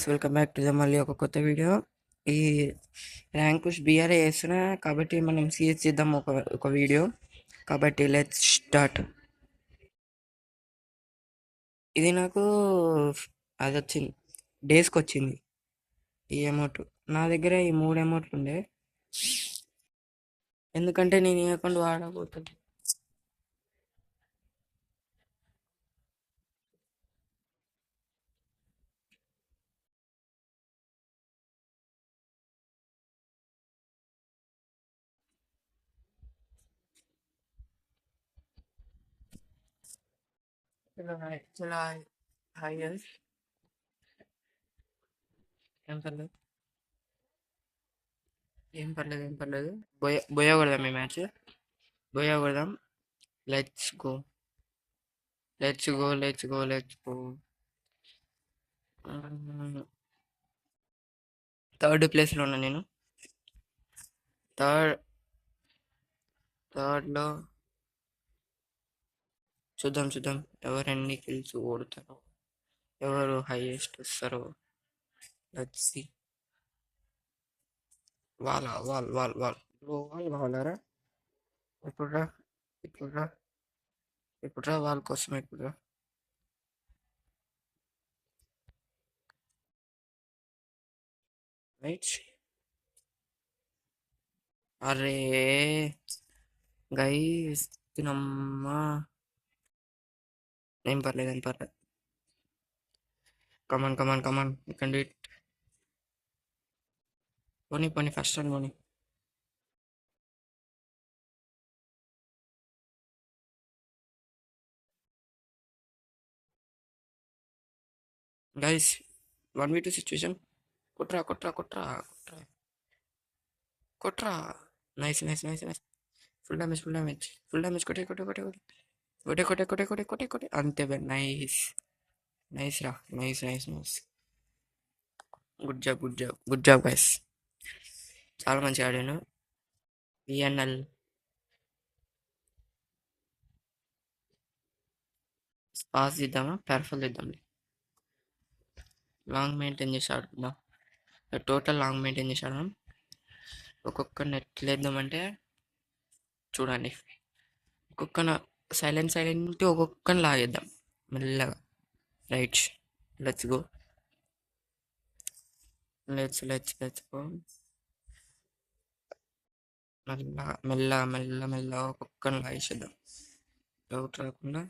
Welcome back to the మళ్ళీ ఒక కొత్త వీడియో. ఈ ర్యాంక్ పుష్ బీఆర్ఏ చేస్తున్నా కాబట్టి మనం సిఎస్ చేద్దాం ఒక వీడియో. కాబట్టి లెట్స్ స్టార్ట్. ఇది నాకు అది వచ్చింది, డేస్కి వచ్చింది ఈ అమౌంట్. నా దగ్గర ఈ 3 అమౌంట్లు ఉండే, ఎందుకంటే నేను ఈ అకౌంట్ వాడబోతుంది. చలో హాయ్ గైస్, ఏం పర్లేదు ఏం పర్లేదు. బోయా కొడదాం, ఈ మ్యాచ్ బోయా కొడదాం. Let's go. థర్డ్ ప్లేస్లో ఉన్నా నేను. థర్డ్లో చూద్దాం ఎవరు ఎన్ని కిల్స్ ఓడుతారో, ఎవరు హైయెస్ట్ వస్తారో. Let's see. వాళ్ళారా ఎప్పుడురా ఎప్పుడురా ఎప్పుడురా వాళ్ళ కోసం ఎప్పుడురా. రైట్. అరే గైస్, తినమ్మా. ఏం పర్లేదు. Come on you can do it. పోనీ ఫస్ట్ రన్ పోనీ. Guys 1v2 situation. కొట్రా. నైస్. Full damage. కొట్టే. అంతే బే. నైస్ రా. నైస్. Good job guys. చాలా మంచిగా ఆడాను. విఎన్ఎల్ పాస్ ఇద్దామా, పెర్ఫల్ ఇద్దాంలే. లాంగ్ మెయింటైన్ చేసి ఆడుకుందాం. టోటల్ లాంగ్ మెయింటైన్ చేసి ఆడదాం. ఒక్కొక్క నెట్ వేద్దామంటే చూడండి, ఒక్కొక్కన సైలెంట్ ఒక్కొక్కని లాగేద్దాం మెల్లగా. Right, let's go. Let's go. మెల్ల ఒక్కొక్కని లాగేసేద్దాం. డౌట్ రాకుండా.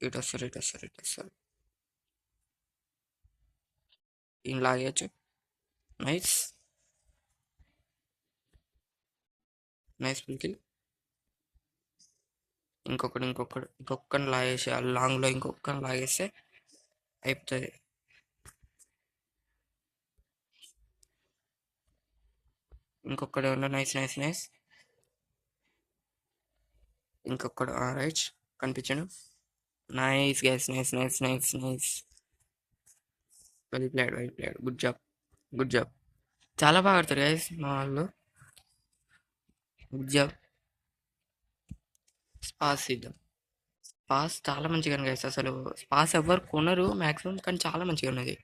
ఇటు వస్తారు. ఈయన లాగేయచ్చు. Nice full kill. ఇంకొకరిని లాగేసి లాంగ్లో ఇంకొకరిని లాగేస్తే అయిపోతుంది. ఇంకొకడు ఉన్న. నైస్. ఇంకొకడు రైట్ కనిపించాడు. Nice guys, nice. Well played. Good job. చాలా బాగా ఆడతారు గైస్ మా వాళ్ళు. Good job. స్పాస్ ఇద్దాం. స్పాస్ చాలా మంచిగా గైస్. అసలు స్పాస్ ఎవ్వరు కొనరు మ్యాక్సిమం, కానీ చాలా మంచిగా ఉన్నది.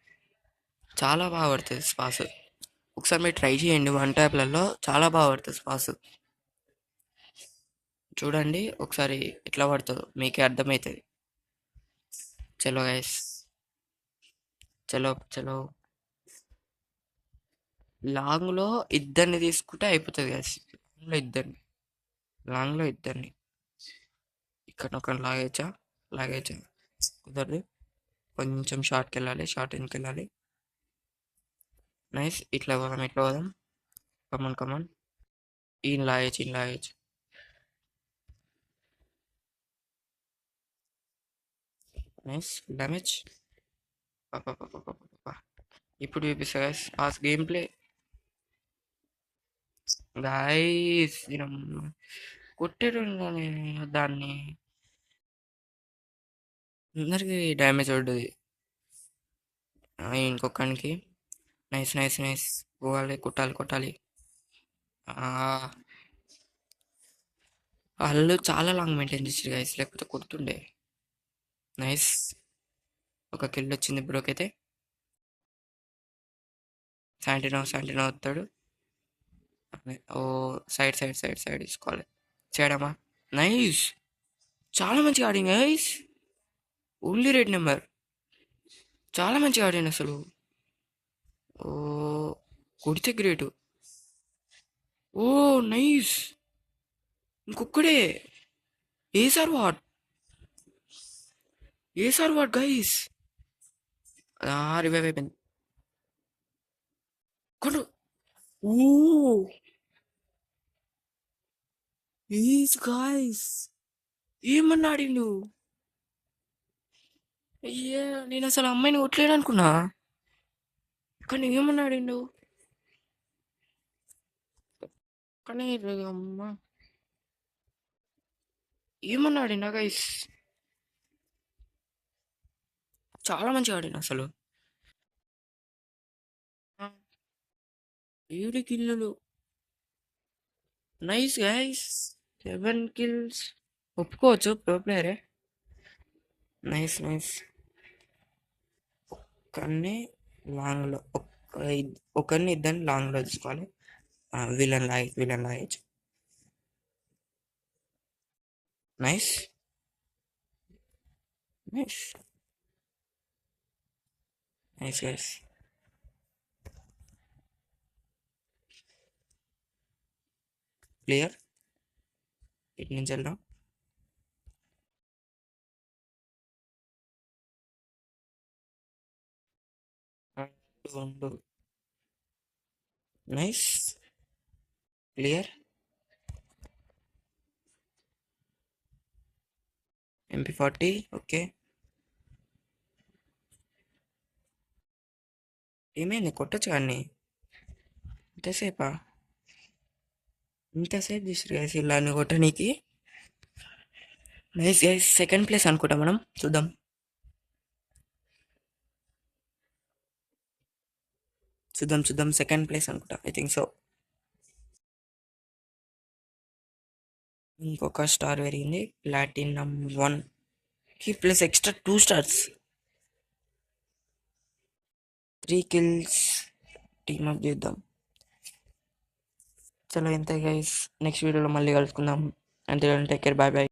చాలా బాగా పడుతుంది స్పాస్. ఒకసారి మీరు ట్రై చేయండి, 1 ట్యాప్లలో చాలా బాగా పడుతుంది స్పాస్. చూడండి ఒకసారి ఎట్లా పడుతుందో మీకే అర్థమవుతుంది. చలో గైస్, చలో. లాంగ్లో ఇద్దరిని తీసుకుంటే అయిపోతుంది గైస్. లాంగ్లో ఇద్దరిని. ఇక్కడ ఒకరిని లాగేచ్చా కుదరదు. కొంచెం షార్ట్కి వెళ్ళాలి, షార్ట్ ఎందుకు వెళ్ళాలి. నైస్. ఇట్లా పోదాం. కమాన్. ఈయన లాగేచ్చు. Nice damage. ఇప్పుడు చూపిస్తా గైస్ ఆ గేమ్ ప్లే. గైస్ కొట్టాడు దాన్ని. అందరికి డ్యామేజ్ పడ్డది. ఇంకొకరికి. నైస్. పోవాలి, కొట్టాలి. వాళ్ళు చాలా లాంగ్ మెయింటైన్ చేసారు గైస్, లేకపోతే కొడుతుండే. నైస్. ఒక కిల్ వచ్చింది బ్రోకైతే. శాంటినో వస్తాడు. ఓ సైడ్ తీసుకోవాలి. సైడ్ అమ్మా. నైస్. చాలా మంచిగా ఆడింది గైస్. Only red number. చాలా మంచిగా ఆడింది అసలు. ఓ కొడితే గ్రేటు. ఓ నైస్. ఇంకొక్కడే. ఏ సార్ వాట్ గైస్. రివైవ్ అయిపోయింది. కొడు. ఓ ఈస్ గాయ్స్. ఏమన్నా ఆడిండు. అయ్యా నేను అసలు అమ్మాయిని కొట్టలేడు అనుకున్నా. కానీ ఏమన్నా ఆడిండు. కానీ అమ్మ ఏమన్నా ఆడిండా గైస్. చాలా మంచిగా ఆడిండు అసలు. 7 కిల్లులు. Nice guys. 7 కిల్స్. ఒప్పుకోవచ్చు, ప్రో ప్లేయరే. నైస్. ఒక్కరిని లాంగ్లో ఒకరిని ఇద్దరిని లాంగ్లో తీసుకోవాలి. విలన్ లాగేజ్. నైస్. గైస్. క్లియర్. ఇటు నుంచి వెళ్దాం. ఉండు. నైస్. క్లియర్. MP40. ఓకే. ఏమైంది, కొట్టచ్చు కానీ. ఇంతసేపు తీసుకురు గైస్ ఇలా కొట్టనీకి. Nice guys. సెకండ్ ప్లేస్ అనుకుంటా మనం. చూద్దాం. సెకండ్ ప్లేస్ అనుకుంటా, ఐ థింక్ సో. ఇంకొక స్టార్ పెరిగింది. Platinum 1 plus extra 2 stars. 3 kills. Team up చేద్దాం. చలో ఇంతే గైస్. నెక్స్ట్ వీడియోలో మళ్ళీ కలుసుకుందాం. అంతే. Take care. బాయ్.